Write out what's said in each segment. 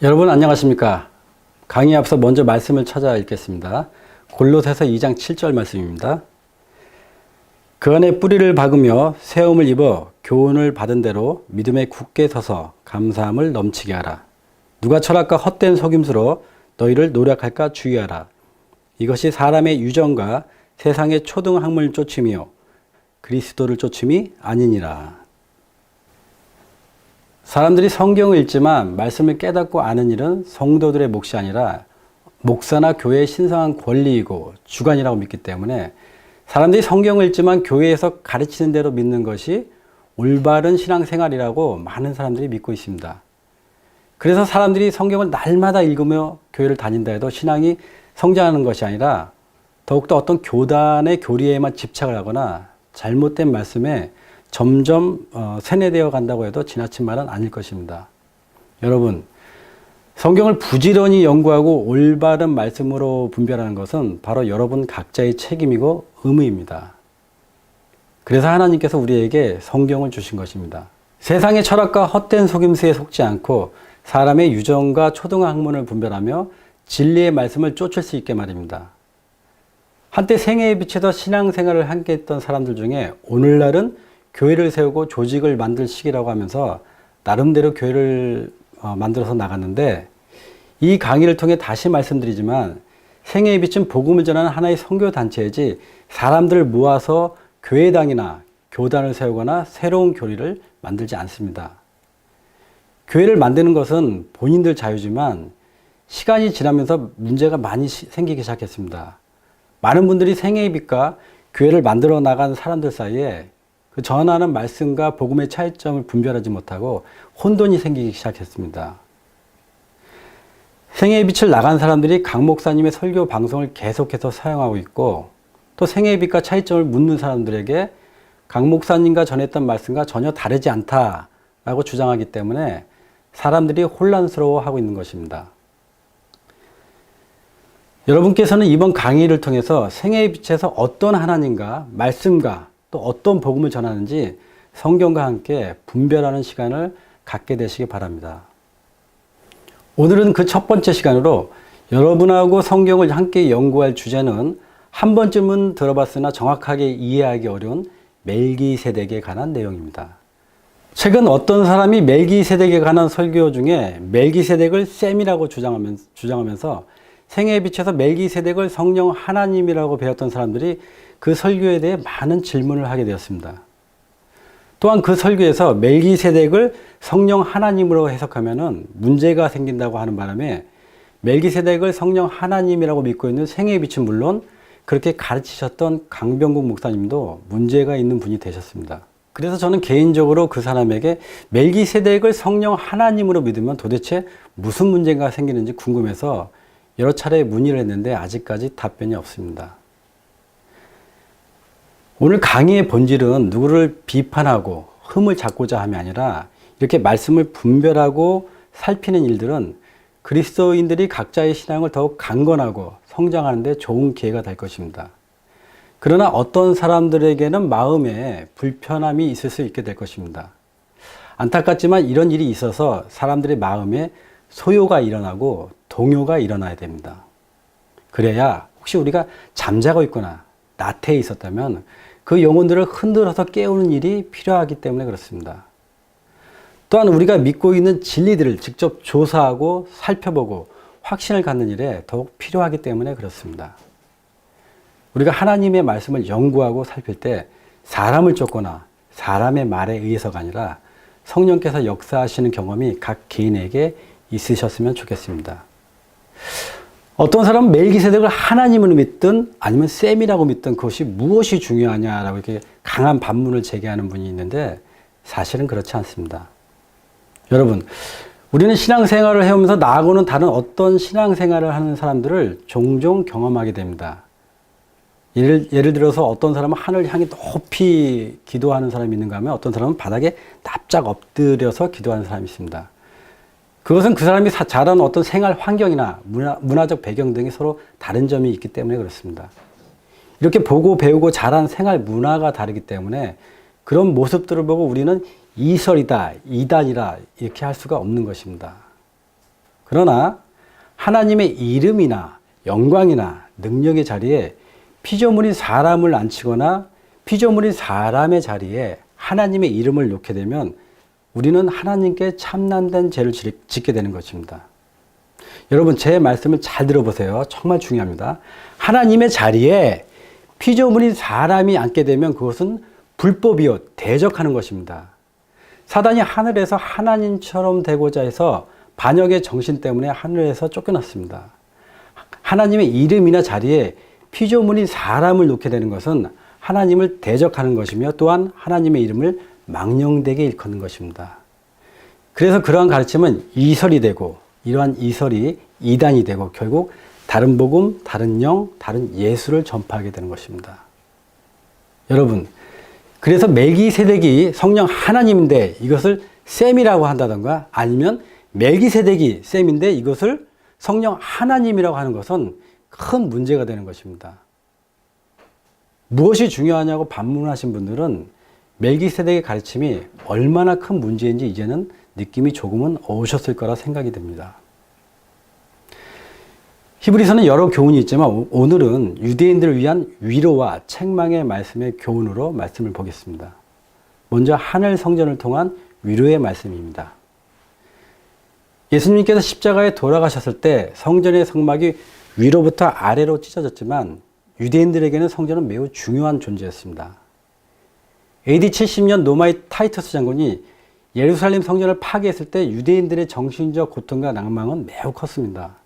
여러분 안녕하십니까? 강의 앞서 먼저 말씀을 찾아 읽겠습니다. 골로새서 2장 7절 말씀입니다. 그 안에 뿌리를 박으며 세움을 입어 교훈을 받은 대로 믿음에 굳게 서서 감사함을 넘치게 하라. 누가 철학과 헛된 속임수로 너희를 노력할까 주의하라. 이것이 사람의 유전과 세상의 초등학문을 쫓음이요 그리스도를 쫓음이 아니니라. 사람들이 성경을 읽지만 말씀을 깨닫고 아는 일은 성도들의 몫이 아니라 목사나 교회의 신성한 권리이고 주관이라고 믿기 때문에 사람들이 성경을 읽지만 교회에서 가르치는 대로 믿는 것이 올바른 신앙생활이라고 많은 사람들이 믿고 있습니다. 그래서 사람들이 성경을 날마다 읽으며 교회를 다닌다 해도 신앙이 성장하는 것이 아니라 더욱더 어떤 교단의 교리에만 집착을 하거나 잘못된 말씀에 점점 세뇌되어 간다고 해도 지나친 말은 아닐 것입니다. 여러분, 성경을 부지런히 연구하고 올바른 말씀으로 분별하는 것은 바로 여러분 각자의 책임이고 의무입니다. 그래서 하나님께서 우리에게 성경을 주신 것입니다. 세상의 철학과 헛된 속임수에 속지 않고 사람의 유전과 초등학문을 분별하며 진리의 말씀을 쫓을 수 있게 말입니다. 한때 생애에 비춰서 신앙생활을 함께 했던 사람들 중에 오늘날은 교회를 세우고 조직을 만들 시기라고 하면서 나름대로 교회를 만들어서 나갔는데, 이 강의를 통해 다시 말씀드리지만 생애에 비친 복음을 전하는 하나의 선교단체이지 사람들을 모아서 교회당이나 교단을 세우거나 새로운 교리를 만들지 않습니다. 교회를 만드는 것은 본인들 자유지만 시간이 지나면서 문제가 많이 생기기 시작했습니다. 많은 분들이 생애의 빛과 교회를 만들어 나간 사람들 사이에 그 전하는 말씀과 복음의 차이점을 분별하지 못하고 혼돈이 생기기 시작했습니다. 생애의 빛을 나간 사람들이 강 목사님의 설교 방송을 계속해서 사용하고 있고, 또 생애의 빛과 차이점을 묻는 사람들에게 강 목사님과 전했던 말씀과 전혀 다르지 않다라고 주장하기 때문에 사람들이 혼란스러워하고 있는 것입니다. 여러분께서는 이번 강의를 통해서 생애의 빛에서 어떤 하나님과 말씀과 또 어떤 복음을 전하는지 성경과 함께 분별하는 시간을 갖게 되시기 바랍니다. 오늘은 그 첫 번째 시간으로 여러분하고 성경을 함께 연구할 주제는 한 번쯤은 들어봤으나 정확하게 이해하기 어려운 멜기세덱에 관한 내용입니다. 최근 어떤 사람이 멜기세덱에 관한 설교 중에 멜기세덱을 셈이라고 주장하면서 생애에 비춰서 멜기세덱을 성령 하나님이라고 배웠던 사람들이 그 설교에 대해 많은 질문을 하게 되었습니다. 또한 그 설교에서 멜기세덱을 성령 하나님으로 해석하면 문제가 생긴다고 하는 바람에 멜기세덱을 성령 하나님이라고 믿고 있는 생애의 빛은 물론 그렇게 가르치셨던 강병국 목사님도 문제가 있는 분이 되셨습니다. 그래서 저는 개인적으로 그 사람에게 멜기세덱을 성령 하나님으로 믿으면 도대체 무슨 문제가 생기는지 궁금해서 여러 차례 문의를 했는데 아직까지 답변이 없습니다. 오늘 강의의 본질은 누구를 비판하고 흠을 잡고자 함이 아니라 이렇게 말씀을 분별하고 살피는 일들은 그리스도인들이 각자의 신앙을 더욱 강건하고 성장하는 데 좋은 기회가 될 것입니다. 그러나 어떤 사람들에게는 마음에 불편함이 있을 수 있게 될 것입니다. 안타깝지만 이런 일이 있어서 사람들의 마음에 소요가 일어나고 동요가 일어나야 됩니다. 그래야 혹시 우리가 잠자고 있거나 나태해 있었다면 그 영혼들을 흔들어서 깨우는 일이 필요하기 때문에 그렇습니다. 또한 우리가 믿고 있는 진리들을 직접 조사하고 살펴보고 확신을 갖는 일에 더욱 필요하기 때문에 그렇습니다. 우리가 하나님의 말씀을 연구하고 살필 때 사람을 쫓거나 사람의 말에 의해서가 아니라 성령께서 역사하시는 경험이 각 개인에게 있으셨으면 좋겠습니다. 어떤 사람은 멜기세덱을 하나님으로 믿든 아니면 셈이라고 믿든 그것이 무엇이 중요하냐라고 이렇게 강한 반문을 제기하는 분이 있는데 사실은 그렇지 않습니다. 여러분, 우리는 신앙생활을 해오면서 나하고는 다른 어떤 신앙생활을 하는 사람들을 종종 경험하게 됩니다. 예를 들어서 어떤 사람은 하늘을 향해 높이 기도하는 사람이 있는가 하면 어떤 사람은 바닥에 납작 엎드려서 기도하는 사람이 있습니다. 그것은 그 사람이 자란 어떤 생활 환경이나 문화적 배경 등이 서로 다른 점이 있기 때문에 그렇습니다. 이렇게 보고 배우고 자란 생활 문화가 다르기 때문에 그런 모습들을 보고 우리는 이설이다, 이단이라 이렇게 할 수가 없는 것입니다. 그러나 하나님의 이름이나 영광이나 능력의 자리에 피조물인 사람을 앉히거나 피조물인 사람의 자리에 하나님의 이름을 놓게 되면 우리는 하나님께 참남된 죄를 짓게 되는 것입니다. 여러분, 제 말씀을 잘 들어보세요. 정말 중요합니다. 하나님의 자리에 피조물인 사람이 앉게 되면 그것은 불법이요, 대적하는 것입니다. 사단이 하늘에서 하나님처럼 되고자 해서 반역의 정신 때문에 하늘에서 쫓겨났습니다. 하나님의 이름이나 자리에 피조물인 사람을 놓게 되는 것은 하나님을 대적하는 것이며 또한 하나님의 이름을 망령되게 일컫는 것입니다. 그래서 그러한 가르침은 이설이 되고 이러한 이설이 이단이 되고 결국 다른 복음, 다른 영, 다른 예수를 전파하게 되는 것입니다. 여러분, 그래서 멜기세덱이 성령 하나님인데 이것을 셈이라고 한다던가 아니면 멜기세덱이 셈인데 이것을 성령 하나님이라고 하는 것은 큰 문제가 되는 것입니다. 무엇이 중요하냐고 반문하신 분들은 멜기세덱의 가르침이 얼마나 큰 문제인지 이제는 느낌이 조금은 오셨을 거라 생각이 됩니다. 히브리서는 여러 교훈이 있지만 오늘은 유대인들을 위한 위로와 책망의 말씀의 교훈으로 말씀을 보겠습니다. 먼저 하늘 성전을 통한 위로의 말씀입니다. 예수님께서 십자가에 돌아가셨을 때 성전의 성막이 위로부터 아래로 찢어졌지만 유대인들에게는 성전은 매우 중요한 존재였습니다. AD 70년 로마의 타이터스 장군이 예루살렘 성전을 파괴했을 때 유대인들의 정신적 고통과 낭망은 매우 컸습니다.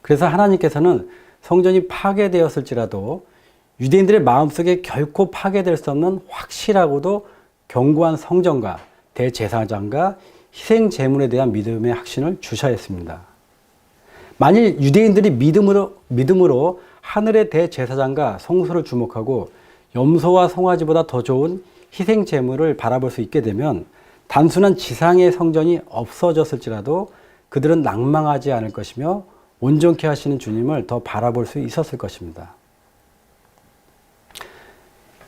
그래서 하나님께서는 성전이 파괴되었을지라도 유대인들의 마음속에 결코 파괴될 수 없는 확실하고도 견고한 성전과 대제사장과 희생 제물에 대한 믿음의 확신을 주셔야 했습니다. 만일 유대인들이 믿음으로 하늘의 대제사장과 성소를 주목하고 염소와 송아지보다 더 좋은 희생 제물을 바라볼 수 있게 되면 단순한 지상의 성전이 없어졌을지라도 그들은 낭망하지 않을 것이며 온전케 하시는 주님을 더 바라볼 수 있었을 것입니다.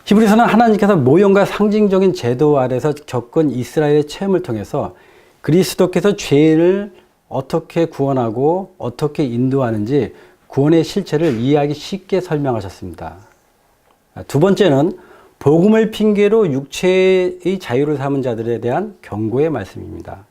히브리서는 하나님께서 모형과 상징적인 제도 아래서 겪은 이스라엘의 체험을 통해서 그리스도께서 죄를 어떻게 구원하고 어떻게 인도하는지 구원의 실체를 이해하기 쉽게 설명하셨습니다. 두 번째는 복음을 핑계로 육체의 자유를 삼은 자들에 대한 경고의 말씀입니다.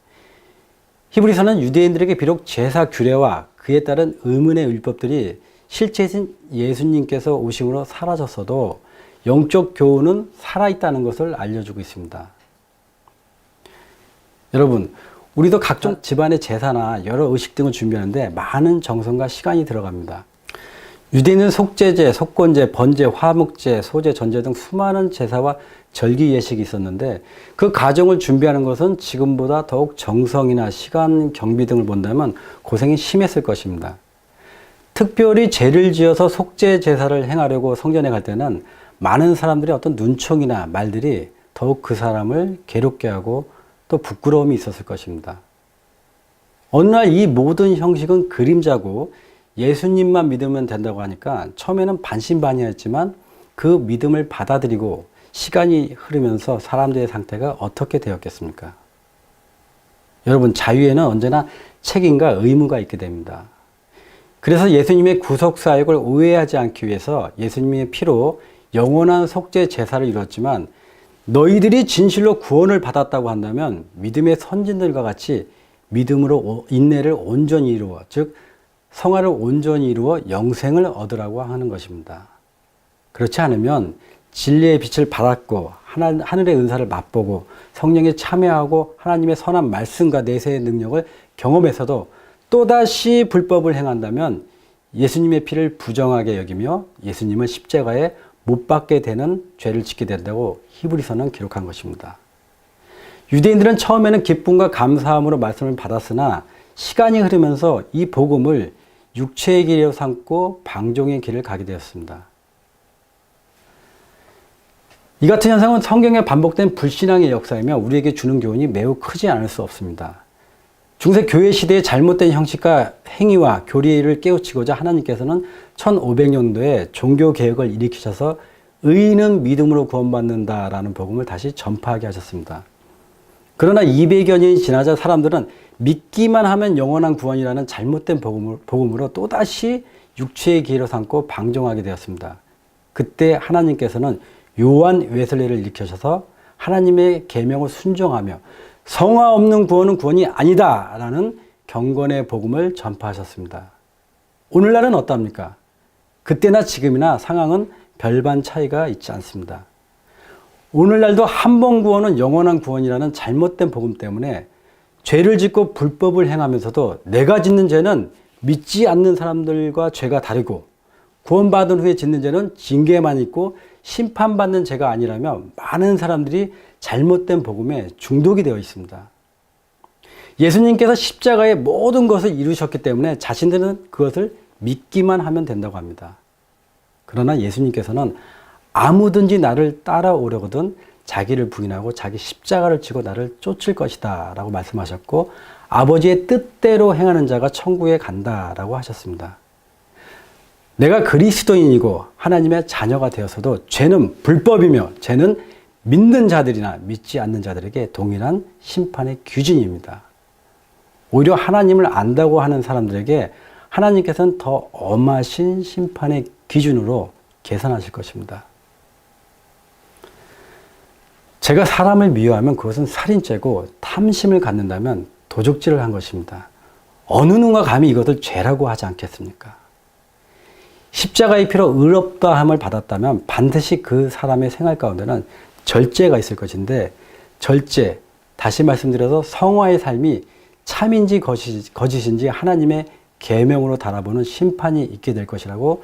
히브리서는 유대인들에게 비록 제사 규례와 그에 따른 의문의 율법들이 실체이신 예수님께서 오심으로 사라졌어도 영적 교훈은 살아있다는 것을 알려주고 있습니다. 여러분, 우리도 각종 집안의 제사나 여러 의식 등을 준비하는데 많은 정성과 시간이 들어갑니다. 유대인은 속죄제, 속건제, 번제, 화목제, 소제, 전제 등 수많은 제사와 절기 예식이 있었는데 그 과정을 준비하는 것은 지금보다 더욱 정성이나 시간, 경비 등을 본다면 고생이 심했을 것입니다. 특별히 죄를 지어서 속죄 제사를 행하려고 성전에 갈 때는 많은 사람들의 어떤 눈총이나 말들이 더욱 그 사람을 괴롭게 하고 또 부끄러움이 있었을 것입니다. 어느 날 이 모든 형식은 그림자고 예수님만 믿으면 된다고 하니까 처음에는 반신반의했지만 그 믿음을 받아들이고 시간이 흐르면서 사람들의 상태가 어떻게 되었겠습니까? 여러분, 자유에는 언제나 책임과 의무가 있게 됩니다. 그래서 예수님의 구속 사역을 오해하지 않기 위해서 예수님의 피로 영원한 속죄 제사를 이뤘지만 너희들이 진실로 구원을 받았다고 한다면 믿음의 선진들과 같이 믿음으로 인내를 온전히 이루어, 즉 성화를 온전히 이루어 영생을 얻으라고 하는 것입니다. 그렇지 않으면 진리의 빛을 받았고 하늘의 은사를 맛보고 성령에 참여하고 하나님의 선한 말씀과 내세의 능력을 경험해서도 또다시 불법을 행한다면 예수님의 피를 부정하게 여기며 예수님을 십자가에 못 박게 되는 죄를 짓게 된다고 히브리서는 기록한 것입니다. 유대인들은 처음에는 기쁨과 감사함으로 말씀을 받았으나 시간이 흐르면서 이 복음을 육체의 길로 삼고 방종의 길을 가게 되었습니다. 이 같은 현상은 성경에 반복된 불신앙의 역사이며 우리에게 주는 교훈이 매우 크지 않을 수 없습니다. 중세 교회 시대의 잘못된 형식과 행위와 교리를 깨우치고자 하나님께서는 1500년도에 종교개혁을 일으키셔서 의인은 믿음으로 구원받는다라는 복음을 다시 전파하게 하셨습니다. 그러나 200여 년이 지나자 사람들은 믿기만 하면 영원한 구원이라는 잘못된 복음으로 또다시 육체의 기회로 삼고 방종하게 되었습니다. 그때 하나님께서는 요한 웨슬리를 일으키셔서 하나님의 계명을 순종하며 성화 없는 구원은 구원이 아니다 라는 경건의 복음을 전파하셨습니다. 오늘날은 어떻습니까? 그때나 지금이나 상황은 별반 차이가 있지 않습니다. 오늘날도 한 번 구원은 영원한 구원이라는 잘못된 복음 때문에 죄를 짓고 불법을 행하면서도 내가 짓는 죄는 믿지 않는 사람들과 죄가 다르고 구원받은 후에 짓는 죄는 징계만 있고 심판받는 죄가 아니라며 많은 사람들이 잘못된 복음에 중독이 되어 있습니다. 예수님께서 십자가의 모든 것을 이루셨기 때문에 자신들은 그것을 믿기만 하면 된다고 합니다. 그러나 예수님께서는 아무든지 나를 따라오려거든 자기를 부인하고 자기 십자가를 지고 나를 쫓을 것이다 라고 말씀하셨고 아버지의 뜻대로 행하는 자가 천국에 간다 라고 하셨습니다. 내가 그리스도인이고 하나님의 자녀가 되어서도 죄는 불법이며 죄는 믿는 자들이나 믿지 않는 자들에게 동일한 심판의 규준입니다. 오히려 하나님을 안다고 하는 사람들에게 하나님께서는 더 엄하신 심판의 기준으로 계산하실 것입니다. 제가 사람을 미워하면 그것은 살인죄고 탐심을 갖는다면 도적질을 한 것입니다. 어느 누가 감히 이것을 죄라고 하지 않겠습니까? 십자가의 피로 의롭다함을 받았다면 반드시 그 사람의 생활 가운데는 절제가 있을 것인데 절제, 다시 말씀드려서 성화의 삶이 참인지 거짓인지 하나님의 계명으로 달아보는 심판이 있게 될 것이라고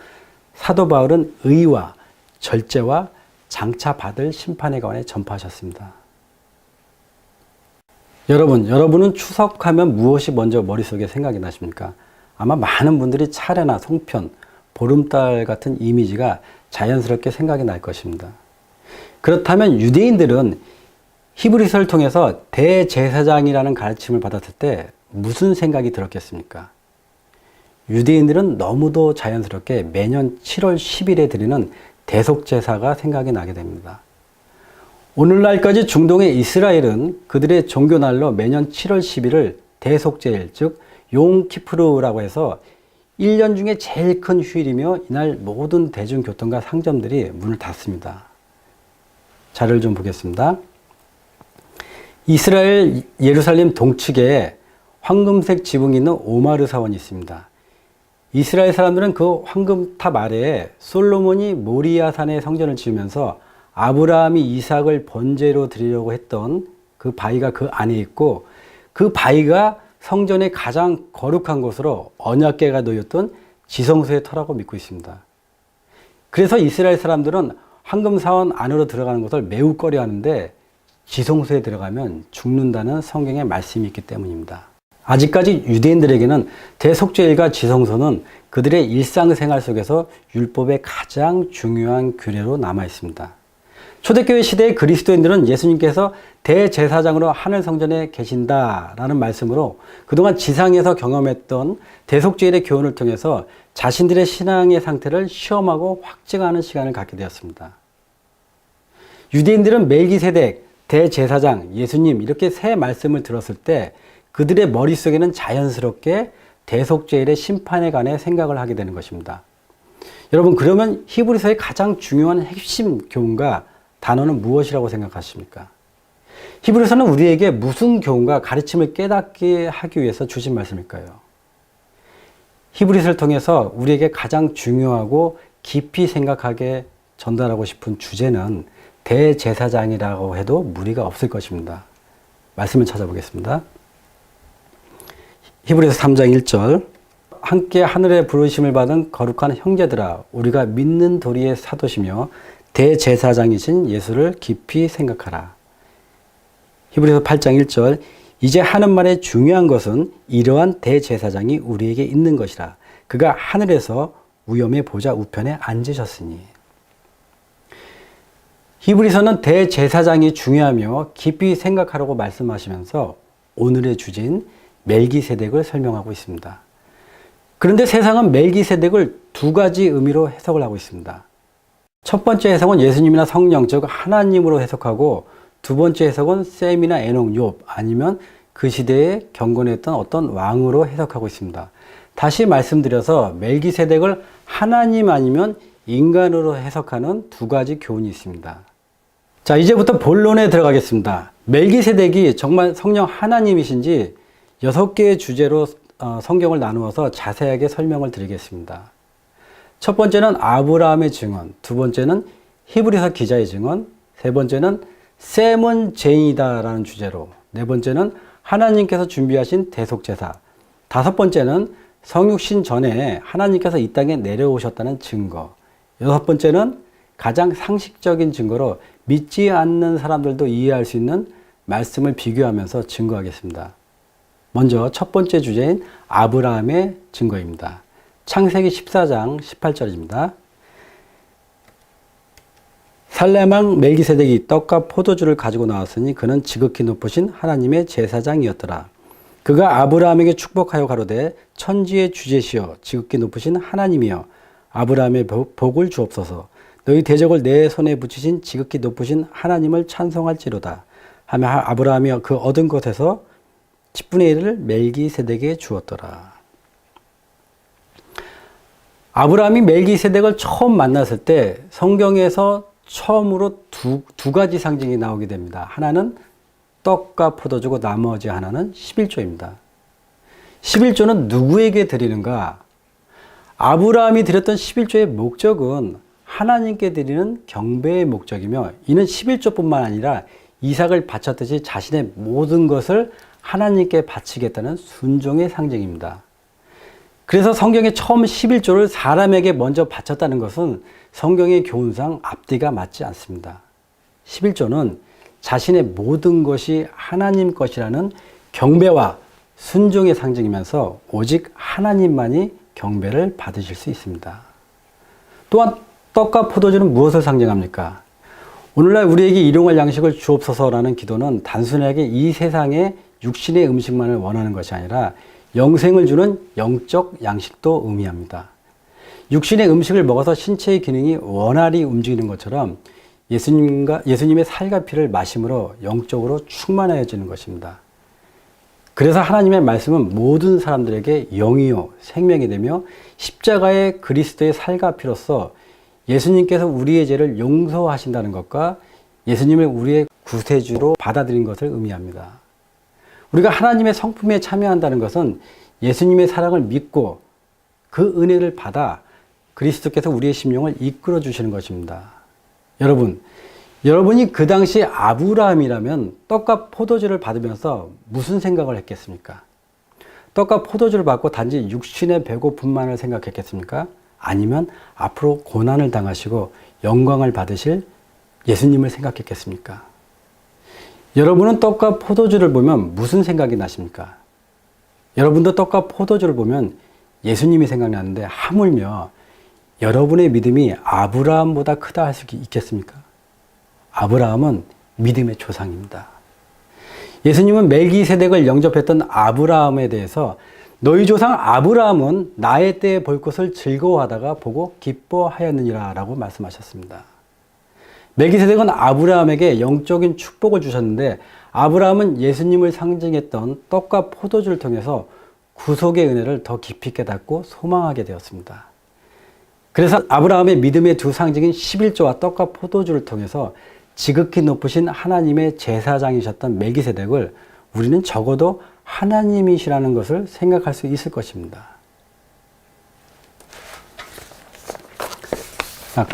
사도 바울은 의와 절제와 장차 받을 심판에 관해 전파하셨습니다. 여러분은 추석하면 무엇이 먼저 머릿속에 생각이 나십니까? 아마 많은 분들이 차례나 송편, 보름달 같은 이미지가 자연스럽게 생각이 날 것입니다. 그렇다면 유대인들은 히브리서를 통해서 대제사장이라는 가르침을 받았을 때 무슨 생각이 들었겠습니까? 유대인들은 너무도 자연스럽게 매년 7월 10일에 드리는 대속제사가 생각이 나게 됩니다. 오늘날까지 중동의 이스라엘은 그들의 종교날로 매년 7월 10일을 대속제일, 즉 용키푸르라고 해서 1년 중에 제일 큰 휴일이며 이날 모든 대중교통과 상점들이 문을 닫습니다. 자료를 좀 보겠습니다. 이스라엘 예루살렘 동측에 황금색 지붕이 있는 오마르 사원이 있습니다. 이스라엘 사람들은 그 황금탑 아래에 솔로몬이 모리아산에 성전을 지으면서 아브라함이 이삭을 번제로 드리려고 했던 그 바위가 그 안에 있고 그 바위가 성전의 가장 거룩한 곳으로 언약궤가 놓였던 지성소의 터라고 믿고 있습니다. 그래서 이스라엘 사람들은 황금사원 안으로 들어가는 것을 매우 꺼려하는데 지성소에 들어가면 죽는다는 성경의 말씀이 있기 때문입니다. 아직까지 유대인들에게는 대속죄일과 지성소는 그들의 일상생활 속에서 율법의 가장 중요한 규례로 남아 있습니다. 초대교회 시대의 그리스도인들은 예수님께서 대제사장으로 하늘 성전에 계신다라는 말씀으로 그동안 지상에서 경험했던 대속죄일의 교훈을 통해서 자신들의 신앙의 상태를 시험하고 확증하는 시간을 갖게 되었습니다. 유대인들은 멜기세덱, 대제사장, 예수님 이렇게 세 말씀을 들었을 때 그들의 머릿속에는 자연스럽게 대속죄일의 심판에 관해 생각을 하게 되는 것입니다. 여러분, 그러면 히브리서의 가장 중요한 핵심 교훈과 단어는 무엇이라고 생각하십니까? 히브리서는 우리에게 무슨 교훈과 가르침을 깨닫게 하기 위해서 주신 말씀일까요? 히브리서를 통해서 우리에게 가장 중요하고 깊이 생각하게 전달하고 싶은 주제는 대제사장이라고 해도 무리가 없을 것입니다. 말씀을 찾아보겠습니다. 히브리서 3장 1절 함께 하늘에 부르심을 받은 거룩한 형제들아 우리가 믿는 도리의 사도시며 대제사장이신 예수를 깊이 생각하라. 히브리서 8장 1절 이제 하는 말의 중요한 것은 이러한 대제사장이 우리에게 있는 것이라. 그가 하늘에서 위엄의 보좌 우편에 앉으셨으니. 히브리서는 대제사장이 중요하며 깊이 생각하라고 말씀하시면서 오늘의 주제인 멜기세덱을 설명하고 있습니다. 그런데 세상은 멜기세덱을 두 가지 의미로 해석을 하고 있습니다. 첫 번째 해석은 예수님이나 성령, 즉 하나님으로 해석하고 두 번째 해석은 셈이나 에녹, 욥 아니면 그 시대에 경건했던 어떤 왕으로 해석하고 있습니다. 다시 말씀드려서 멜기세덱을 하나님 아니면 인간으로 해석하는 두 가지 교훈이 있습니다. 자, 이제부터 본론에 들어가겠습니다. 멜기세덱이 정말 성령 하나님이신지 6개의 주제로 성경을 나누어서 자세하게 설명을 드리겠습니다. 첫 번째는 아브라함의 증언, 두 번째는 히브리서 기자의 증언, 세 번째는 셈은 죄인이다라는 주제로, 네 번째는 하나님께서 준비하신 대속제사, 다섯 번째는 성육신 전에 하나님께서 이 땅에 내려오셨다는 증거, 여섯 번째는 가장 상식적인 증거로 믿지 않는 사람들도 이해할 수 있는 말씀을 비교하면서 증거하겠습니다. 먼저 첫 번째 주제인 아브라함의 증거입니다. 창세기 14장 18절입니다. 살레망 멜기세덱이 떡과 포도주를 가지고 나왔으니 그는 지극히 높으신 하나님의 제사장이었더라. 그가 아브라함에게 축복하여 가로되 천지의 주제시여 지극히 높으신 하나님이여 아브라함의 복을 주옵소서. 너희 대적을 내 손에 붙이신 지극히 높으신 하나님을 찬송할지로다 하며 아브라함이 그 얻은 것에서 10분의 1을 멜기세덱에게 주었더라. 아브라함이 멜기세덱을 처음 만났을 때 성경에서 처음으로 두 가지 상징이 나오게 됩니다. 하나는 떡과 포도주고 나머지 하나는 11조입니다. 11조는 누구에게 드리는가? 아브라함이 드렸던 11조의 목적은 하나님께 드리는 경배의 목적이며 이는 11조뿐만 아니라 이삭을 바쳤듯이 자신의 모든 것을 하나님께 바치겠다는 순종의 상징입니다. 그래서 성경에 처음 11조를 사람에게 먼저 바쳤다는 것은 성경의 교훈상 앞뒤가 맞지 않습니다. 11조는 자신의 모든 것이 하나님 것이라는 경배와 순종의 상징이면서 오직 하나님만이 경배를 받으실 수 있습니다. 또한 떡과 포도주는 무엇을 상징합니까? 오늘날 우리에게 일용할 양식을 주옵소서라는 기도는 단순하게 이 세상의 육신의 음식만을 원하는 것이 아니라 영생을 주는 영적 양식도 의미합니다. 육신의 음식을 먹어서 신체의 기능이 원활히 움직이는 것처럼 예수님의 살과 피를 마심으로 영적으로 충만해지는 것입니다. 그래서 하나님의 말씀은 모든 사람들에게 영이요 생명이 되며 십자가의 그리스도의 살과 피로서 예수님께서 우리의 죄를 용서하신다는 것과 예수님을 우리의 구세주로 받아들인 것을 의미합니다. 우리가 하나님의 성품에 참여한다는 것은 예수님의 사랑을 믿고 그 은혜를 받아 그리스도께서 우리의 심령을 이끌어 주시는 것입니다. 여러분이 그 당시 아브라함이라면 떡과 포도주를 받으면서 무슨 생각을 했겠습니까? 떡과 포도주를 받고 단지 육신의 배고픔만을 생각했겠습니까? 아니면 앞으로 고난을 당하시고 영광을 받으실 예수님을 생각했겠습니까? 여러분은 떡과 포도주를 보면 무슨 생각이 나십니까? 여러분도 떡과 포도주를 보면 예수님이 생각나는데 하물며 여러분의 믿음이 아브라함보다 크다 할 수 있겠습니까? 아브라함은 믿음의 조상입니다. 예수님은 멜기세덱을 영접했던 아브라함에 대해서 너희 조상 아브라함은 나의 때에 볼 것을 즐거워하다가 보고 기뻐하였느니라 라고 말씀하셨습니다. 멜기세덱은 아브라함에게 영적인 축복을 주셨는데 아브라함은 예수님을 상징했던 떡과 포도주를 통해서 구속의 은혜를 더 깊이 깨닫고 소망하게 되었습니다. 그래서 아브라함의 믿음의 두 상징인 11조와 떡과 포도주를 통해서 지극히 높으신 하나님의 제사장이셨던 멜기세덱을 우리는 적어도 하나님이시라는 것을 생각할 수 있을 것입니다.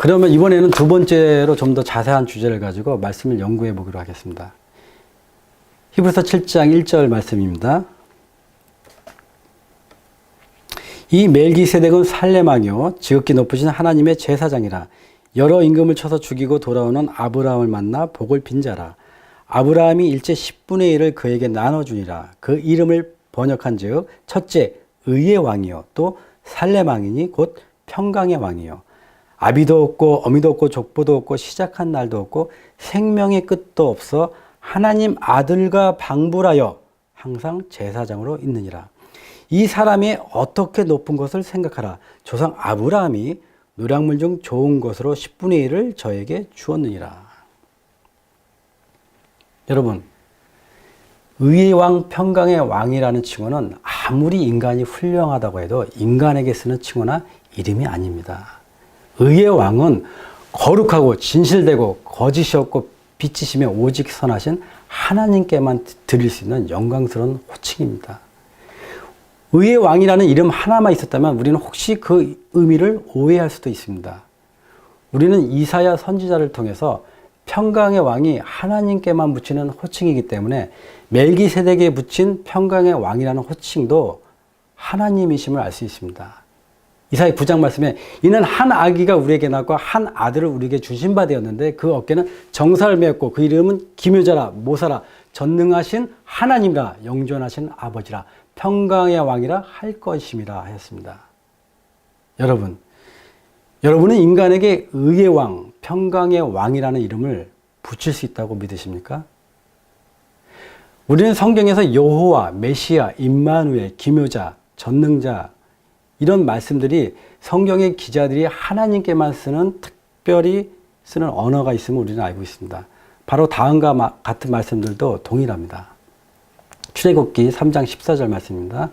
그러면 이번에는 두 번째로 좀 더 자세한 주제를 가지고 말씀을 연구해 보기로 하겠습니다. 히브리서 7장 1절 말씀입니다. 이 멜기세덱은 살레망이요 지극히 높으신 하나님의 제사장이라. 여러 임금을 쳐서 죽이고 돌아오는 아브라함을 만나 복을 빈 자라. 아브라함이 일제 10분의 1을 그에게 나눠주니라. 그 이름을 번역한 즉 첫째 의의 왕이요 또 살레망이니 곧 평강의 왕이요. 아비도 없고 어미도 없고 족보도 없고 시작한 날도 없고 생명의 끝도 없어 하나님 아들과 방불하여 항상 제사장으로 있느니라. 이 사람이 어떻게 높은 것을 생각하라. 조상 아브라함이 노량물 중 좋은 것으로 10분의 1을 저에게 주었느니라. 여러분, 의의 왕, 평강의 왕이라는 칭호는 아무리 인간이 훌륭하다고 해도 인간에게 쓰는 칭호나 이름이 아닙니다. 의의 왕은 거룩하고 진실되고 거짓이 없고 빛이시며 오직 선하신 하나님께만 드릴 수 있는 영광스러운 호칭입니다. 의의 왕이라는 이름 하나만 있었다면 우리는 혹시 그 의미를 오해할 수도 있습니다. 우리는 이사야 선지자를 통해서 평강의 왕이 하나님께만 붙이는 호칭이기 때문에 멜기세덱에 붙인 평강의 왕이라는 호칭도 하나님이심을 알 수 있습니다. 이사야 9장 말씀에 이는 한 아기가 우리에게 낳고 한 아들을 우리에게 주신 바 되었는데 그 어깨는 정사를 메었고 그 이름은 기묘자라 모사라 전능하신 하나님이라 영존하신 아버지라 평강의 왕이라 할 것임이라 하였습니다. 여러분은 인간에게 의의 왕, 평강의 왕이라는 이름을 붙일 수 있다고 믿으십니까? 우리는 성경에서 여호와, 메시아, 임마누엘, 기묘자, 전능자 이런 말씀들이 성경의 기자들이 하나님께만 쓰는 특별히 쓰는 언어가 있음을 우리는 알고 있습니다. 바로 다음과 같은 말씀들도 동일합니다. 출애굽기 3장 14절 말씀입니다.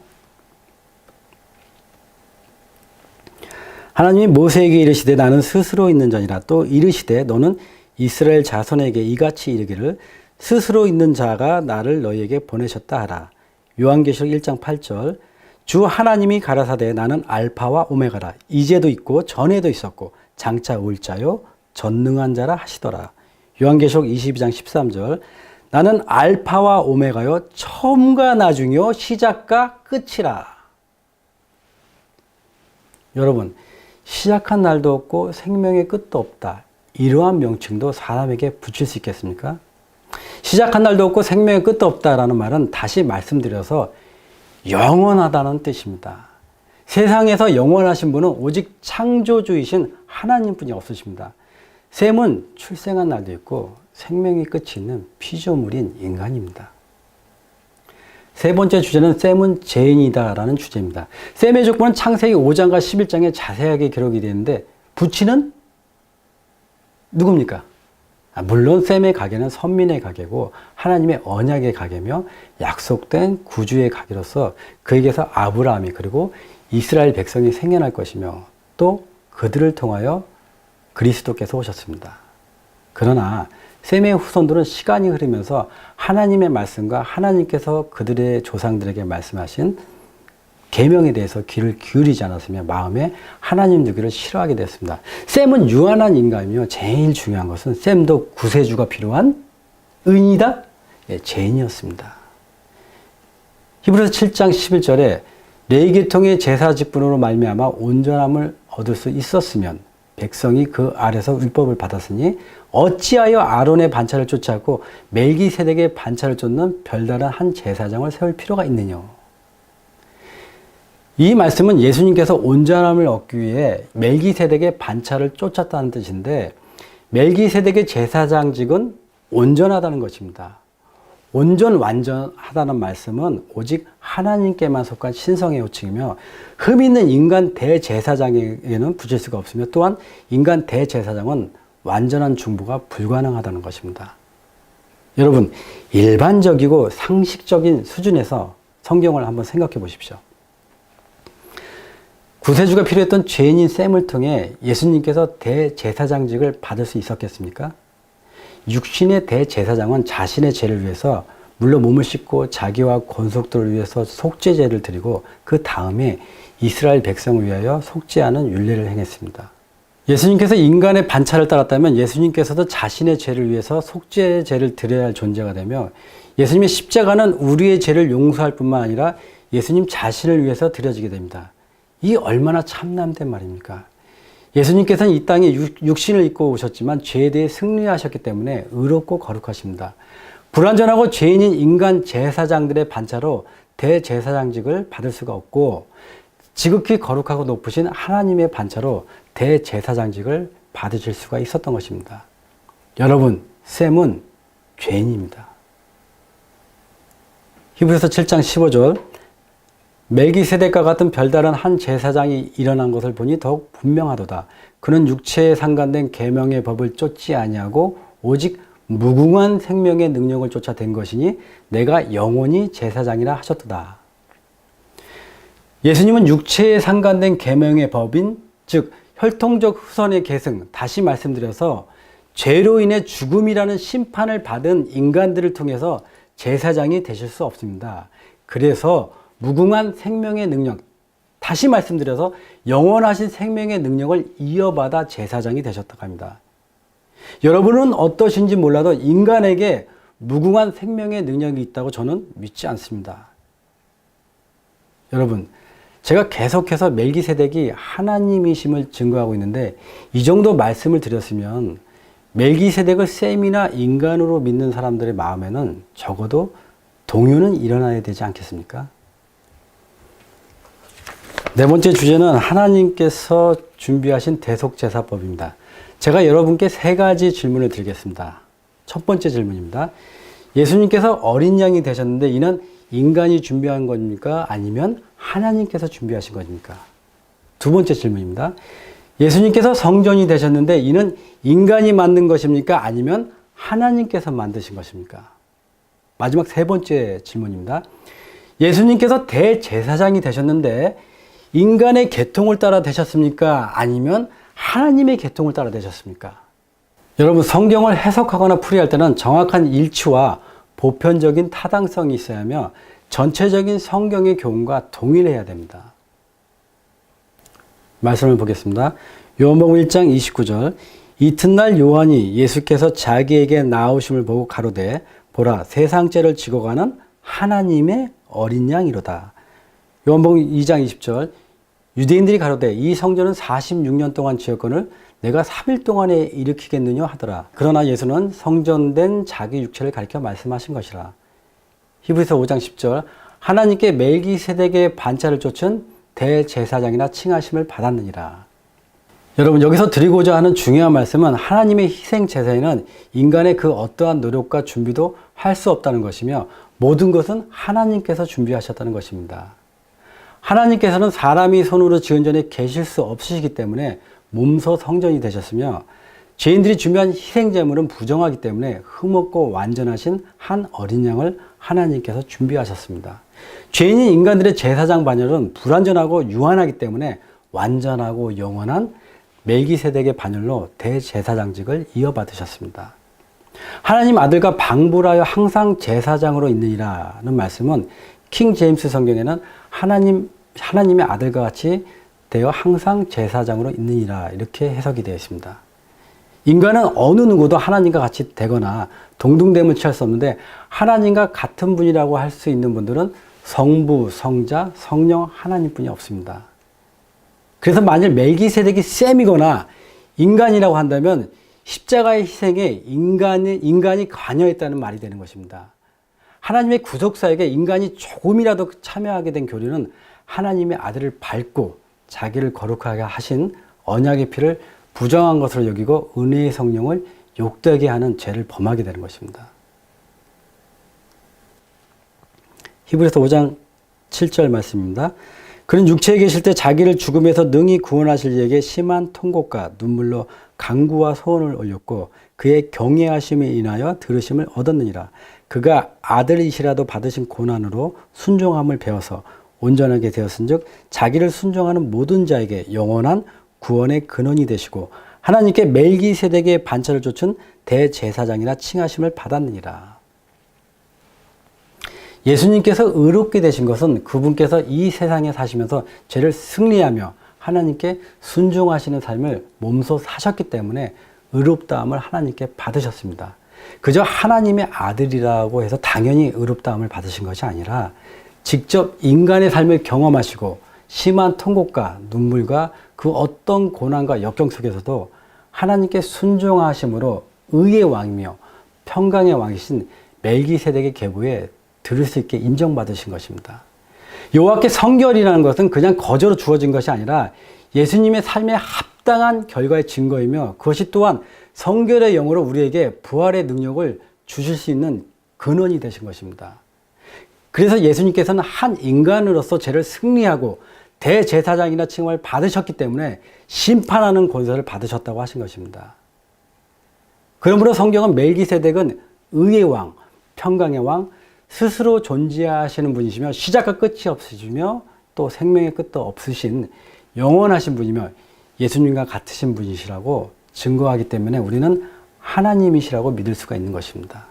하나님이 모세에게 이르시되 나는 스스로 있는 자니라 또 이르시되 너는 이스라엘 자손에게 이같이 이르기를 스스로 있는 자가 나를 너희에게 보내셨다 하라. 요한계시록 1장 8절 주 하나님이 가라사대 나는 알파와 오메가라 이제도 있고 전에도 있었고 장차 올 자요 전능한 자라 하시더라. 요한계시록 22장 13절 나는 알파와 오메가요 처음과 나중이요 시작과 끝이라. 여러분 시작한 날도 없고 생명의 끝도 없다. 이러한 명칭도 사람에게 붙일 수 있겠습니까? 시작한 날도 없고 생명의 끝도 없다라는 말은 다시 말씀드려서 영원하다는 뜻입니다. 세상에서 영원하신 분은 오직 창조주이신 하나님뿐이 없으십니다. 셈은 출생한 날도 있고 생명의 끝이 있는 피조물인 인간입니다. 세 번째 주제는 셈은 죄인이다라는 주제입니다. 셈의 조건은 창세기 5장과 11장에 자세하게 기록이 되는데 부치는 누굽니까? 물론 셈의 가계는 선민의 가계고 하나님의 언약의 가계며 약속된 구주의 가계로서 그에게서 아브라함이 그리고 이스라엘 백성이 생겨날 것이며 또 그들을 통하여 그리스도께서 오셨습니다. 그러나 셈의 후손들은 시간이 흐르면서 하나님의 말씀과 하나님께서 그들의 조상들에게 말씀하신 계명에 대해서 귀를 기울이지 않았으며 마음에 하나님 두기를 싫어하게 됐습니다. 셈은 유한한 인간이며 제일 중요한 것은 셈도 구세주가 필요한 의인이다? 예, 죄인이었습니다. 히브리서 7장 11절에 레위기를 통해 제사 직분으로 말미암아 온전함을 얻을 수 있었으면 백성이 그 아래서 율법을 받았으니 어찌하여 아론의 반차를 쫓지 않고 멜기세덱의 반차를 쫓는 별다른 한 제사장을 세울 필요가 있느냐. 이 말씀은 예수님께서 온전함을 얻기 위해 멜기세덱의 반차를 쫓았다는 뜻인데 멜기세덱의 제사장직은 온전하다는 것입니다. 완전하다는 말씀은 오직 하나님께만 속한 신성의 호칭이며 흠 있는 인간 대제사장에게는 붙일 수가 없으며 또한 인간 대제사장은 완전한 중보가 불가능하다는 것입니다. 여러분, 일반적이고 상식적인 수준에서 성경을 한번 생각해 보십시오. 구세주가 필요했던 죄인인 셈을 통해 예수님께서 대제사장직을 받을 수 있었겠습니까? 육신의 대제사장은 자신의 죄를 위해서 물로 몸을 씻고 자기와 권속들을 위해서 속죄제를 드리고 그 다음에 이스라엘 백성을 위하여 속죄하는 율례를 행했습니다. 예수님께서 인간의 반차를 따랐다면 예수님께서도 자신의 죄를 위해서 속죄제를 드려야 할 존재가 되며 예수님의 십자가는 우리의 죄를 용서할 뿐만 아니라 예수님 자신을 위해서 드려지게 됩니다. 이 얼마나 참남된 말입니까? 예수님께서는 이 땅에 육신을 입고 오셨지만 죄에 대해 승리하셨기 때문에 의롭고 거룩하십니다. 불완전하고 죄인인 인간 제사장들의 반차로 대제사장직을 받을 수가 없고 지극히 거룩하고 높으신 하나님의 반차로 대제사장직을 받으실 수가 있었던 것입니다. 여러분, 셈은 죄인입니다. 히브리서 7장 15절 멜기세덱과 같은 별다른 한 제사장이 일어난 것을 보니 더욱 분명하도다. 그는 육체에 상관된 계명의 법을 쫓지 아니하고 오직 무궁한 생명의 능력을 쫓아 된 것이니 내가 영원히 제사장이라 하셨도다. 예수님은 육체에 상관된 계명의 법인 즉 혈통적 후손의 계승, 다시 말씀드려서 죄로 인해 죽음이라는 심판을 받은 인간들을 통해서 제사장이 되실 수 없습니다. 그래서 무궁한 생명의 능력, 다시 말씀드려서 영원하신 생명의 능력을 이어받아 제사장이 되셨다고 합니다. 여러분은 어떠신지 몰라도 인간에게 무궁한 생명의 능력이 있다고 저는 믿지 않습니다. 여러분, 제가 계속해서 멜기세덱이 하나님이심을 증거하고 있는데 이 정도 말씀을 드렸으면 멜기세덱을 셈이나 인간으로 믿는 사람들의 마음에는 적어도 동요는 일어나야 되지 않겠습니까? 네 번째 주제는 하나님께서 준비하신 대속제사법입니다. 제가 여러분께 세 가지 질문을 드리겠습니다. 첫 번째 질문입니다. 예수님께서 어린 양이 되셨는데 이는 인간이 준비한 겁니까? 아니면 하나님께서 준비하신 겁니까? 두 번째 질문입니다. 예수님께서 성전이 되셨는데 이는 인간이 만든 것입니까? 아니면 하나님께서 만드신 것입니까? 마지막 세 번째 질문입니다. 예수님께서 대제사장이 되셨는데 인간의 계통을 따라 되셨습니까? 아니면 하나님의 계통을 따라 되셨습니까? 여러분, 성경을 해석하거나 풀이할 때는 정확한 일치와 보편적인 타당성이 있어야 하며 전체적인 성경의 교훈과 동일해야 됩니다. 말씀을 보겠습니다. 요한복음 1장 29절 이튿날 요한이 예수께서 자기에게 나오심을 보고 가로되 보라 세상 죄를 지고 가는 하나님의 어린 양이로다. 요한복음 2장 20절 유대인들이 가로되 이 성전은 46년 동안 지었거늘 내가 3일 동안에 일으키겠느냐 하더라. 그러나 예수는 성전된 자기 육체를 가리켜 말씀하신 것이라. 히브리서 5장 10절 하나님께 멜기세덱의 반차를 쫓은 대제사장이나 칭하심을 받았느니라. 여러분, 여기서 드리고자 하는 중요한 말씀은 하나님의 희생제사에는 인간의 그 어떠한 노력과 준비도 할 수 없다는 것이며 모든 것은 하나님께서 준비하셨다는 것입니다. 하나님께서는 사람이 손으로 지은 전에 계실 수 없으시기 때문에 몸소 성전이 되셨으며 죄인들이 준비한 희생제물은 부정하기 때문에 흠없고 완전하신 한 어린 양을 하나님께서 준비하셨습니다. 죄인인 인간들의 제사장 반열은 불완전하고 유한하기 때문에 완전하고 영원한 멜기세덱의 반열로 대제사장직을 이어받으셨습니다. 하나님 아들과 방불하여 항상 제사장으로 있느니라는 말씀은 킹 제임스 성경에는 하나님의 아들과 같이 되어 항상 제사장으로 있느니라 이렇게 해석이 되어 있습니다. 인간은 어느 누구도 하나님과 같이 되거나 동등됨을 취할 수 없는데 하나님과 같은 분이라고 할 수 있는 분들은 성부, 성자, 성령 하나님뿐이 없습니다. 그래서 만일 멜기세덱이 셈이거나 인간이라고 한다면 십자가의 희생에 인간이 관여했다는 말이 되는 것입니다. 하나님의 구속사역에 인간이 조금이라도 참여하게 된 교리는 하나님의 아들을 밟고 자기를 거룩하게 하신 언약의 피를 부정한 것으로 여기고 은혜의 성령을 욕되게 하는 죄를 범하게 되는 것입니다. 히브리서 5장 7절 말씀입니다. 그는 육체에 계실 때 자기를 죽음에서 능히 구원하실 이에게 심한 통곡과 눈물로 간구와 소원을 올렸고 그의 경외하심에 인하여 들으심을 얻었느니라. 그가 아들이시라도 받으신 고난으로 순종함을 배워서 온전하게 되었은즉 자기를 순종하는 모든 자에게 영원한 구원의 근원이 되시고 하나님께 멜기세덱의 반차를 쫓은 대제사장이라 칭하심을 받았느니라. 예수님께서 의롭게 되신 것은 그분께서 이 세상에 사시면서 죄를 승리하며 하나님께 순종하시는 삶을 몸소 사셨기 때문에 의롭다함을 하나님께 받으셨습니다. 그저 하나님의 아들이라고 해서 당연히 의롭다함을 받으신 것이 아니라 직접 인간의 삶을 경험하시고 심한 통곡과 눈물과 그 어떤 고난과 역경 속에서도 하나님께 순종하심으로 의의 왕이며 평강의 왕이신 멜기세덱의 계보에 들을 수 있게 인정받으신 것입니다. 여호와께 성결이라는 것은 그냥 거저로 주어진 것이 아니라 예수님의 삶에 합당한 결과의 증거이며 그것이 또한 성결의 영으로 우리에게 부활의 능력을 주실 수 있는 근원이 되신 것입니다. 그래서 예수님께서는 한 인간으로서 죄를 승리하고 대제사장이나 칭함을 받으셨기 때문에 심판하는 권세를 받으셨다고 하신 것입니다. 그러므로 성경은 멜기세덱은 의의 왕, 평강의 왕, 스스로 존재하시는 분이시며 시작과 끝이 없으시며 또 생명의 끝도 없으신 영원하신 분이며 예수님과 같으신 분이시라고 증거하기 때문에 우리는 하나님이시라고 믿을 수가 있는 것입니다.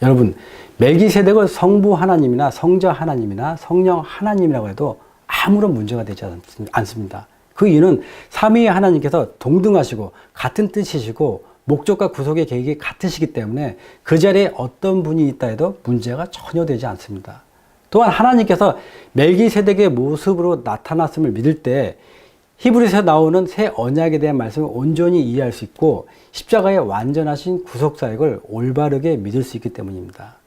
여러분, 멜기세덱은 성부 하나님이나 성자 하나님이나 성령 하나님이라고 해도 아무런 문제가 되지 않습니다. 그 이유는 삼위의 하나님께서 동등하시고 같은 뜻이시고 목적과 구속의 계획이 같으시기 때문에 그 자리에 어떤 분이 있다 해도 문제가 전혀 되지 않습니다. 또한 하나님께서 멜기세덱의 모습으로 나타났음을 믿을 때 히브리서에 나오는 새 언약에 대한 말씀을 온전히 이해할 수 있고 십자가의 완전하신 구속사역을 올바르게 믿을 수 있기 때문입니다.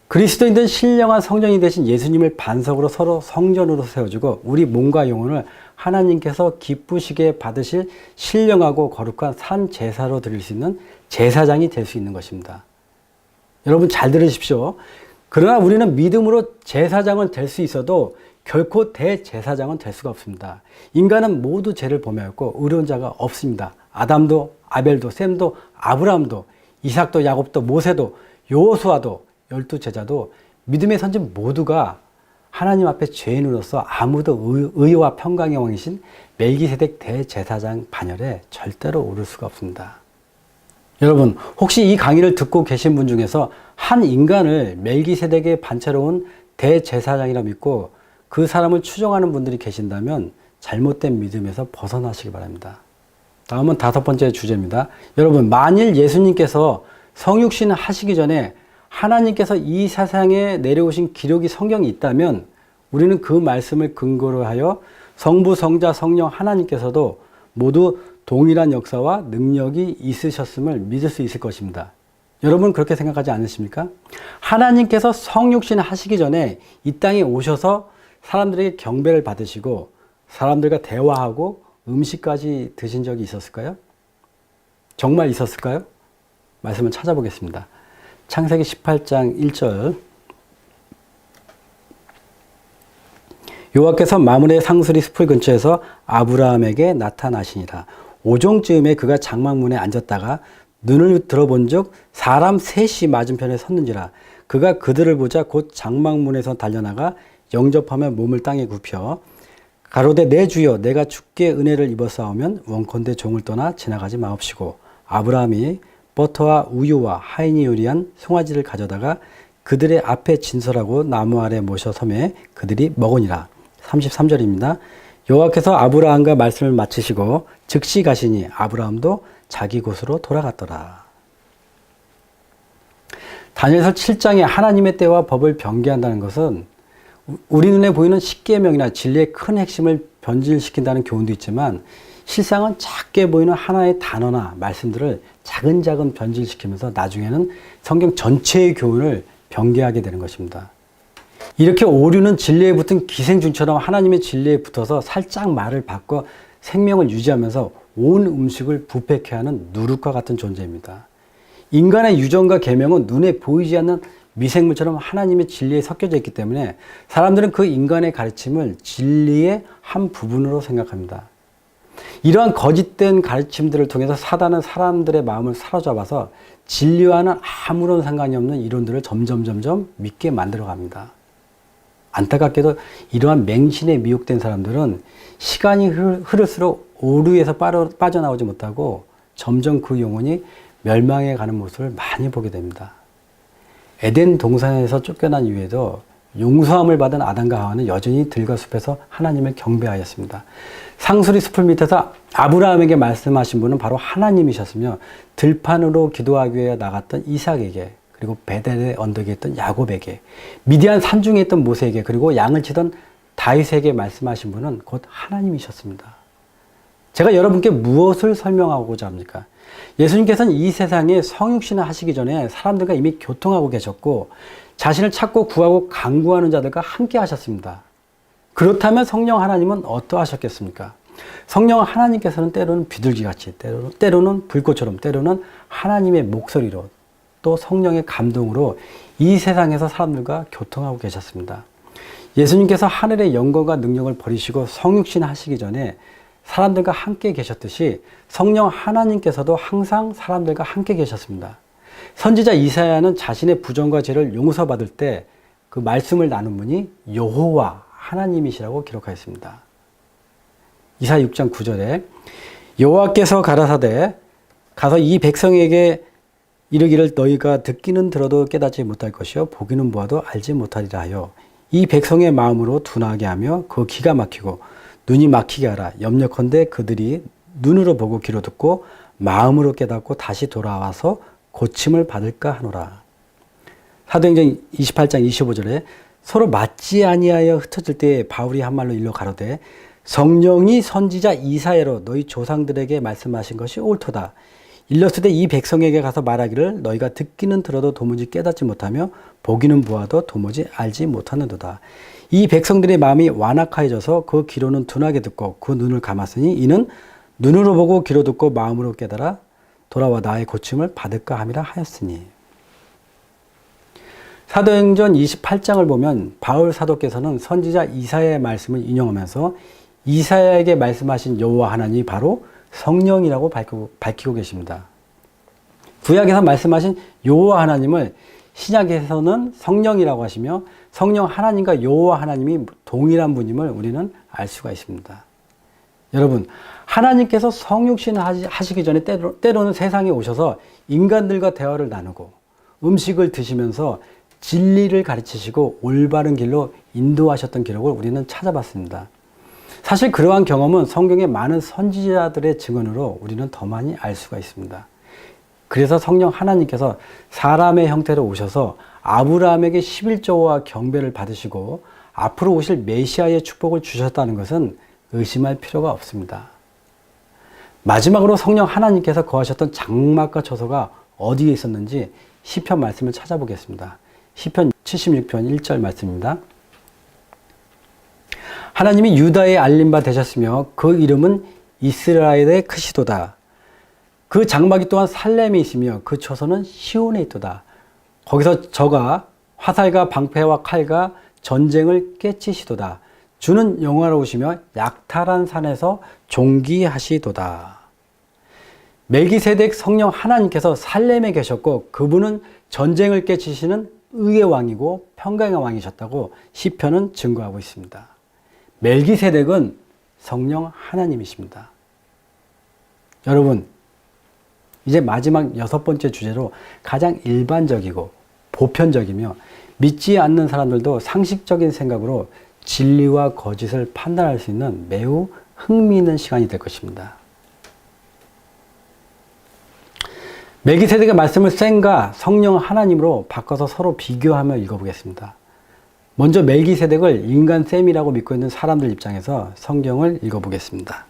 그리스도인들은 신령한 성전이 되신 예수님을 반석으로 서로 성전으로 세워주고 우리 몸과 영혼을 하나님께서 기쁘시게 받으실 신령하고 거룩한 산 제사로 드릴 수 있는 제사장이 될 수 있는 것입니다. 여러분 잘 들으십시오. 그러나 우리는 믿음으로 제사장은 될 수 있어도 결코 대제사장은 될 수가 없습니다. 인간은 모두 죄를 범하였고 의로운 자가 없습니다. 아담도 아벨도 셈도 아브라함도 이삭도 야곱도 모세도 여호수아도 12제자도 믿음의 선진 모두가 하나님 앞에 죄인으로서 아무도 의와 평강의 왕이신 멜기세덱 대제사장 반열에 절대로 오를 수가 없습니다. 여러분, 혹시 이 강의를 듣고 계신 분 중에서 한 인간을 멜기세덱의 반차로 온 대제사장이라 믿고 그 사람을 추종하는 분들이 계신다면 잘못된 믿음에서 벗어나시기 바랍니다. 다음은 5번째 주제입니다. 여러분, 만일 예수님께서 성육신 하시기 전에 하나님께서 이 세상에 내려오신 기록이 성경에 있다면 우리는 그 말씀을 근거로 하여 성부, 성자, 성령 하나님께서도 모두 동일한 역사와 능력이 있으셨음을 믿을 수 있을 것입니다. 여러분 그렇게 생각하지 않으십니까? 하나님께서 성육신 하시기 전에 이 땅에 오셔서 사람들에게 경배를 받으시고 사람들과 대화하고 음식까지 드신 적이 있었을까요? 정말 있었을까요? 말씀을 찾아보겠습니다. 창세기 18장 1절 여호와께서 마므레 상수리 숲을 근처에서 아브라함에게 나타나시니라. 오종쯤에 그가 장막문에 앉았다가 눈을 들어본 즉 사람 셋이 맞은편에 섰는지라. 그가 그들을 보자 곧 장막문에서 달려나가 영접하며 몸을 땅에 굽혀 가로되 내 주여 내가 주께 은혜를 입었사오면 원컨대 종을 떠나 지나가지 마옵시고 아브라함이 버터와 우유와 하인이 요리한 송아지를 가져다가 그들의 앞에 진설하고 나무 아래 모셔 섬에 그들이 먹으니라. 33절입니다. 여호와께서 아브라함과 말씀을 마치시고 즉시 가시니 아브라함도 자기 곳으로 돌아갔더라. 다니엘서 7장에 하나님의 때와 법을 변개한다는 것은 우리 눈에 보이는 십계명이나 진리의 큰 핵심을 변질시킨다는 교훈도 있지만 실상은 작게 보이는 하나의 단어나 말씀들을 차근차근 변질시키면서 나중에는 성경 전체의 교훈을 변개하게 되는 것입니다. 이렇게 오류는 진리에 붙은 기생충처럼 하나님의 진리에 붙어서 살짝 말을 바꿔 생명을 유지하면서 온 음식을 부패케 하는 누룩과 같은 존재입니다. 인간의 유전과 계명은 눈에 보이지 않는 미생물처럼 하나님의 진리에 섞여져 있기 때문에 사람들은 그 인간의 가르침을 진리의 한 부분으로 생각합니다. 이러한 거짓된 가르침들을 통해서 사단은 사람들의 마음을 사로잡아서 진리와는 아무런 상관이 없는 이론들을 점점 믿게 만들어 갑니다. 안타깝게도 이러한 맹신에 미혹된 사람들은 시간이 흐를수록 오류에서 빠져나오지 못하고 점점 그 영혼이 멸망해 가는 모습을 많이 보게 됩니다. 에덴 동산에서 쫓겨난 이후에도 용서함을 받은 아담과 하와는 여전히 들과 숲에서 하나님을 경배하였습니다. 상수리 숲을 밑에서 아브라함에게 말씀하신 분은 바로 하나님이셨으며 들판으로 기도하기 위해 나갔던 이삭에게 그리고 베델의 언덕에 있던 야곱에게 미디안 산중에 있던 모세에게 그리고 양을 치던 다윗에게 말씀하신 분은 곧 하나님이셨습니다. 제가 여러분께 무엇을 설명하고자 합니까? 예수님께서는 이 세상에 성육신을 하시기 전에 사람들과 이미 교통하고 계셨고 자신을 찾고 구하고 간구하는 자들과 함께 하셨습니다. 그렇다면 성령 하나님은 어떠하셨겠습니까? 성령 하나님께서는 때로는 비둘기같이 때로는 불꽃처럼 때로는 하나님의 목소리로 또 성령의 감동으로 이 세상에서 사람들과 교통하고 계셨습니다. 예수님께서 하늘의 영광과 능력을 버리시고 성육신 하시기 전에 사람들과 함께 계셨듯이 성령 하나님께서도 항상 사람들과 함께 계셨습니다. 선지자 이사야는 자신의 부정과 죄를 용서받을 때 그 말씀을 나눈 분이 여호와 하나님이시라고 기록하였습니다. 이사야 6장 9절에 여호와께서 가라사대 가서 이 백성에게 이르기를 너희가 듣기는 들어도 깨닫지 못할 것이요 보기는 보아도 알지 못하리라 하여 이 백성의 마음으로 둔하게 하며 그 귀가 막히고 눈이 막히게 하라. 염려컨대 그들이 눈으로 보고 귀로 듣고 마음으로 깨닫고 다시 돌아와서 고침을 받을까 하노라. 사도행전 28장 25절에 서로 맞지 아니하여 흩어질 때에 바울이 한 말로 일러 가로되 성령이 선지자 이사야로 너희 조상들에게 말씀하신 것이 옳도다. 일렀을 때 이 백성에게 가서 말하기를 너희가 듣기는 들어도 도무지 깨닫지 못하며 보기는 보아도 도무지 알지 못하는도다. 이 백성들의 마음이 완악하여져서 그 귀로는 둔하게 듣고 그 눈을 감았으니 이는 눈으로 보고 귀로 듣고 마음으로 깨달아 돌아와 나의 고침을 받을까 함이라 하였으니. 사도행전 28장을 보면 바울 사도께서는 선지자 이사야의 말씀을 인용하면서 이사야에게 말씀하신 여호와 하나님이 바로 성령이라고 밝히고 계십니다. 구약에서 말씀하신 여호와 하나님을 신약에서는 성령이라고 하시며 성령 하나님과 여호와 하나님이 동일한 분임을 우리는 알 수가 있습니다. 여러분, 하나님께서 성육신 하시기 전에 때로는 세상에 오셔서 인간들과 대화를 나누고 음식을 드시면서 진리를 가르치시고 올바른 길로 인도하셨던 기록을 우리는 찾아봤습니다. 사실 그러한 경험은 성경의 많은 선지자들의 증언으로 우리는 더 많이 알 수가 있습니다. 그래서 성령 하나님께서 사람의 형태로 오셔서 아브라함에게 11조와 경배를 받으시고 앞으로 오실 메시아의 축복을 주셨다는 것은 의심할 필요가 없습니다. 마지막으로 성령 하나님께서 거하셨던 장막과 처소가 어디에 있었는지 시편 말씀을 찾아보겠습니다. 시편 76편 1절 말씀입니다. 하나님이 유다에 알린 바 되셨으며 그 이름은 이스라엘의 크시도다. 그 장막이 또한 살렘에 있으며 그 처소는 시온에 있도다. 거기서 저가 화살과 방패와 칼과 전쟁을 깨치시도다. 주는 영화로우시며 약탈한 산에서 존귀하시도다. 멜기세덱 성령 하나님께서 살렘에 계셨고 그분은 전쟁을 깨치시는 의의 왕이고 평강의 왕이셨다고 시편은 증거하고 있습니다. 멜기세덱은 성령 하나님이십니다. 여러분, 이제 마지막 6번째 주제로 가장 일반적이고 보편적이며 믿지 않는 사람들도 상식적인 생각으로 진리와 거짓을 판단할 수 있는 매우 흥미있는 시간이 될 것입니다. 멜기세덱의 말씀을 셈과 성령 하나님으로 바꿔서 서로 비교하며 읽어보겠습니다. 먼저 멜기세덱을 인간 셈이라고 믿고 있는 사람들 입장에서 성경을 읽어보겠습니다.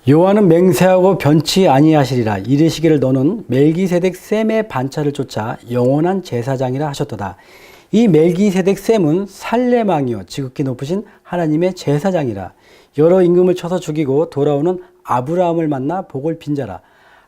여호와는 맹세하고 변치 아니하시리라. 이르시기를 너는 멜기세덱 셈의 반차를 쫓아 영원한 제사장이라 하셨도다. 이 멜기세덱 셈은 살렘 왕이요 지극히 높으신 하나님의 제사장이라. 여러 임금을 쳐서 죽이고 돌아오는 아브라함을 만나 복을 빈 자라.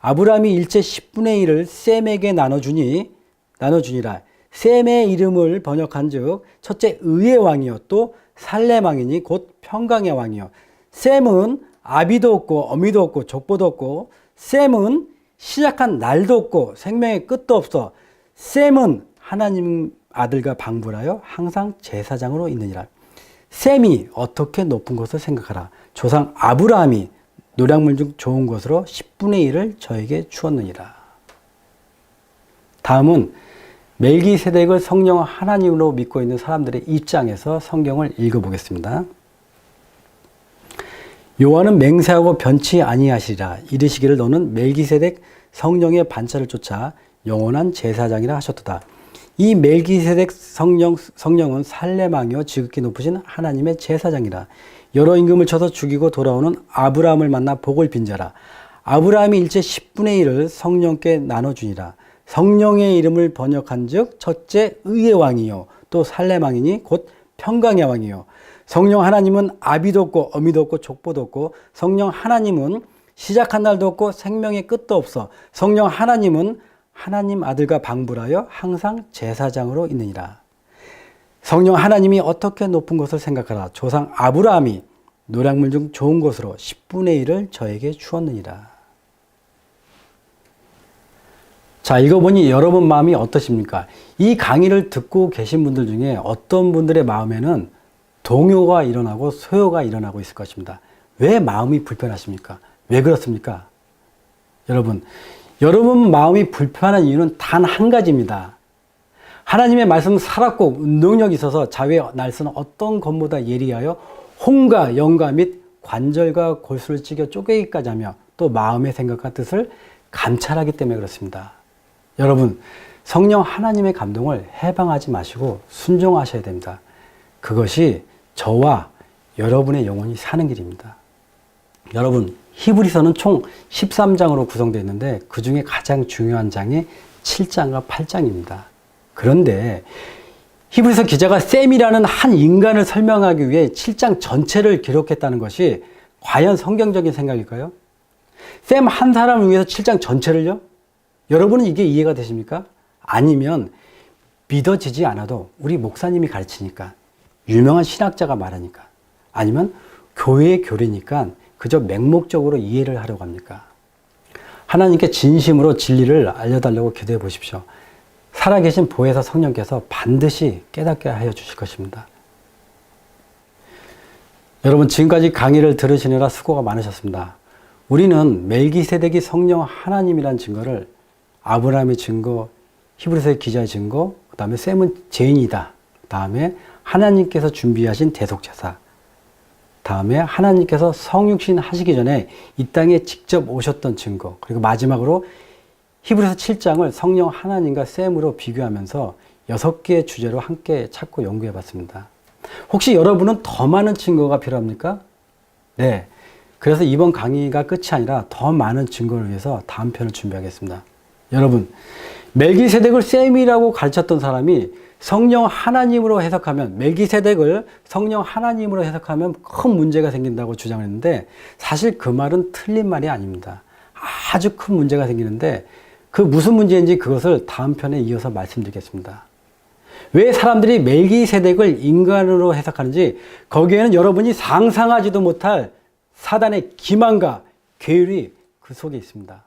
아브라함이 일제 10분의 1을 셈에게 나눠주니라. 셈의 이름을 번역한 즉 첫째 의의 왕이요 또 살렘 왕이니 곧 평강의 왕이요. 셈은 아비도 없고 어미도 없고 족보도 없고 셈은 시작한 날도 없고 생명의 끝도 없어. 셈은 하나님 아들과 방불하여 항상 제사장으로 있느니라. 셈이 어떻게 높은 것을 생각하라. 조상 아브라함이 노량물 중 좋은 것으로 10분의 1을 저에게 주었느니라. 다음은 멜기세덱을 성령 하나님으로 믿고 있는 사람들의 입장에서 성경을 읽어보겠습니다. 여호와는 맹세하고 변치 아니하시리라. 이르시기를 너는 멜기세덱 성령의 반차를 쫓아 영원한 제사장이라 하셨도다. 이 멜기세덱 성령은 살렘 왕이요 지극히 높으신 하나님의 제사장이라. 여러 임금을 쳐서 죽이고 돌아오는 아브라함을 만나 복을 빈 자라. 아브라함이 일제 10분의 1을 성령께 나눠주니라. 성령의 이름을 번역한 즉 첫째 의의 왕이요 또 살렘 왕이니 곧 평강의 왕이요. 성령 하나님은 아비도 없고 어미도 없고 족보도 없고 성령 하나님은 시작한 날도 없고 생명의 끝도 없어. 성령 하나님은 하나님 아들과 방불하여 항상 제사장으로 있느니라. 성령 하나님이 어떻게 높은 것을 생각하라. 조상 아브라함이 노량물 중 좋은 것으로 10분의 1을 저에게 주었느니라. 자, 읽어보니 여러분 마음이 어떠십니까? 이 강의를 듣고 계신 분들 중에 어떤 분들의 마음에는 동요가 일어나고 소요가 일어나고 있을 것입니다. 왜 마음이 불편하십니까? 왜 그렇습니까? 여러분 마음이 불편한 이유는 단 한 가지입니다. 하나님의 말씀은 살았고 운동력이 있어서 자유의 날선 어떤 것보다 예리하여 혼과 영과 및 관절과 골수를 찢겨 쪼개기까지 하며 또 마음의 생각과 뜻을 감찰하기 때문에 그렇습니다. 여러분, 성령 하나님의 감동을 해방하지 마시고 순종하셔야 됩니다. 그것이 저와 여러분의 영혼이 사는 길입니다. 여러분, 히브리서는 총 13장으로 구성되어 있는데 그 중에 가장 중요한 장이 7장과 8장입니다. 그런데 히브리서 기자가 셈이라는 한 인간을 설명하기 위해 7장 전체를 기록했다는 것이 과연 성경적인 생각일까요? 셈 한 사람을 위해서 7장 전체를요? 여러분은 이게 이해가 되십니까? 아니면 믿어지지 않아도 우리 목사님이 가르치니까, 유명한 신학자가 말하니까, 아니면 교회의 교리니까 그저 맹목적으로 이해를 하려고 합니까? 하나님께 진심으로 진리를 알려달라고 기도해 보십시오. 살아계신 보혜사 성령께서 반드시 깨닫게 하여 주실 것입니다. 여러분, 지금까지 강의를 들으시느라 수고가 많으셨습니다. 우리는 멜기세덱이 성령 하나님이라는 증거를 아브라함의 증거, 히브리서의 기자의 증거, 그 다음에 셈은 죄인이다. 다음에 하나님께서 준비하신 대속제사. 다음에 하나님께서 성육신 하시기 전에 이 땅에 직접 오셨던 증거. 그리고 마지막으로 히브리서 7장을 성령 하나님과 셈으로 비교하면서 6개의 주제로 함께 찾고 연구해 봤습니다. 혹시 여러분은 더 많은 증거가 필요합니까? 네. 그래서 이번 강의가 끝이 아니라 더 많은 증거를 위해서 다음 편을 준비하겠습니다. 여러분, 멜기세덱을 셈이라고 가르쳤던 사람이 성령 하나님으로 해석하면, 멜기세덱을 성령 하나님으로 해석하면 큰 문제가 생긴다고 주장했는데 사실 그 말은 틀린 말이 아닙니다. 아주 큰 문제가 생기는데 그 무슨 문제인지 그것을 다음 편에 이어서 말씀드리겠습니다. 왜 사람들이 멜기세덱을 인간으로 해석하는지 거기에는 여러분이 상상하지도 못할 사단의 기만과 괴율이 그 속에 있습니다.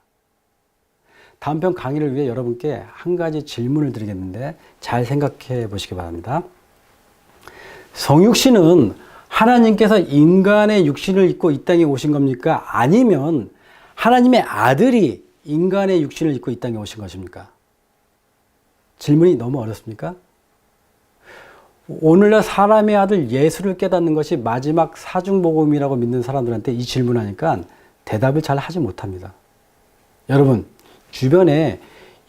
다음 편 강의를 위해 여러분께 한 가지 질문을 드리겠는데 잘 생각해 보시기 바랍니다. 성육신은 하나님께서 인간의 육신을 입고 이 땅에 오신 겁니까? 아니면 하나님의 아들이 인간의 육신을 입고 이 땅에 오신 것입니까? 질문이 너무 어렵습니까? 오늘날 사람의 아들 예수를 깨닫는 것이 마지막 사중복음이라고 믿는 사람들한테 이 질문하니까 대답을 잘 하지 못합니다. 여러분, 주변에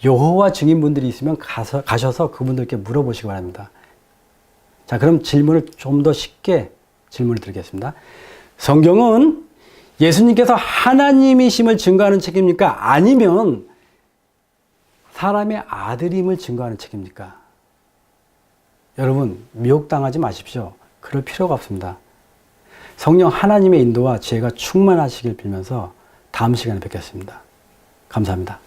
여호와 증인분들이 있으면 가셔서 그분들께 물어보시기 바랍니다. 자, 그럼 질문을 좀 더 쉽게 질문을 드리겠습니다. 성경은 예수님께서 하나님이심을 증거하는 책입니까? 아니면 사람의 아들임을 증거하는 책입니까? 여러분, 미혹당하지 마십시오. 그럴 필요가 없습니다. 성령 하나님의 인도와 지혜가 충만하시길 빌면서 다음 시간에 뵙겠습니다. 감사합니다.